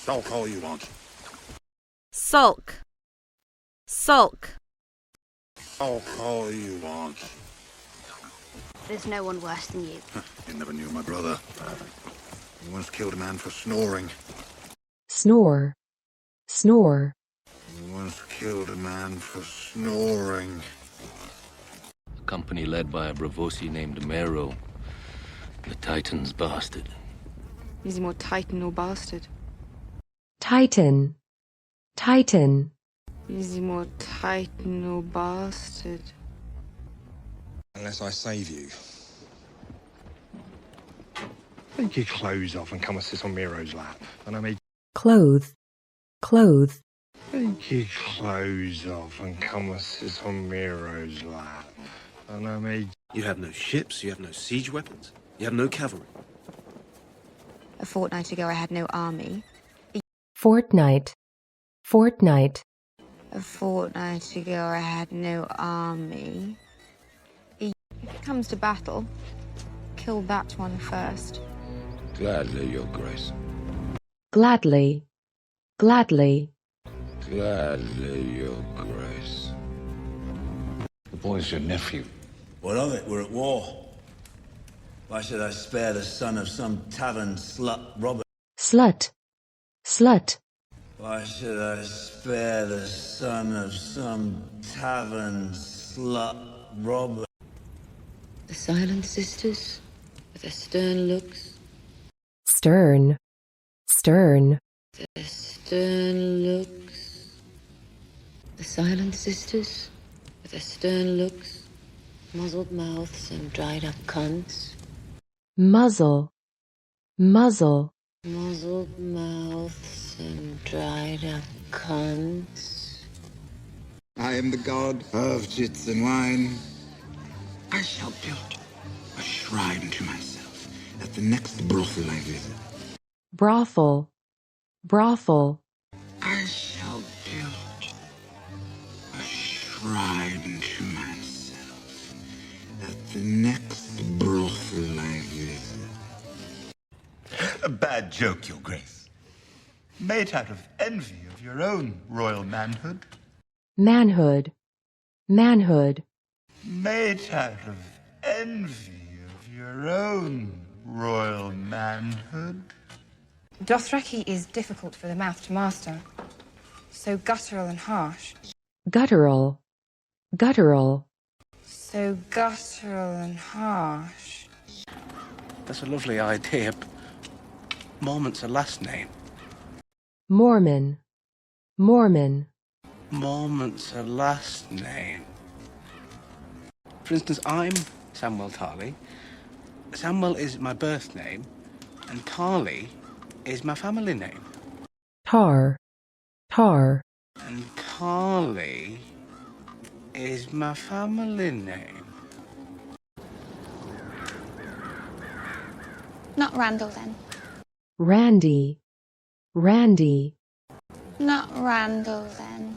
Sulk all you want. Sulk. Sulk. Sulk all you want. There's no one worse than you. You never knew my brother. He once killed a man for snoring. Snore. Snore. He once killed a man for snoring. A company led by a Bravosi named Mero. The Titan's bastard. Is he more Titan or bastard? Titan. Titan. Is he more Titan or bastard? Unless I save you. Take your clothes off and come and sit on Miro's lap. And I made... Clothe. Clothe. Take your clothes off and come and sit on Miro's lap. And I made... You have no ships, you have no siege weapons, you have no cavalry. A fortnight ago I had no army. Fortnight. Fortnight. A fortnight ago I had no army. If it comes to battle, kill that one first. Gladly, Your Grace. Gladly. Gladly. Gladly, Your Grace. The boy's your nephew. What of it? We're at war. Why should I spare the son of some tavern slut robber? Slut. Slut. Why should I spare the son of some tavern slut robber? The Silent Sisters, with their stern looks. Stern. Stern. Their stern looks. The Silent Sisters, with their stern looks. Muzzled mouths and dried up cunts. Muzzle. Muzzle. Muzzled mouths and dried up cunts. I am the god of chits and wine. I shall build a shrine to myself at the next brothel I visit. Brothel. Brothel. I shall build a shrine to myself at the next brothel I visit. A bad joke, Your Grace. Made out of envy of your own royal manhood. Manhood. Manhood. Made out of envy of your own royal manhood. Dothraki is difficult for the mouth to master. So guttural and harsh. Guttural. Guttural. So guttural and harsh. That's a lovely idea. Mormont's a last name. Mormon. Mormon. Mormont's a last name. For instance, I'm Samuel Tarley. Samuel is my birth name, and Tarley is my family name. Tar. Tar. And Carly is my family name. Not Randall, then. Randy. Randy. Not Randall, then.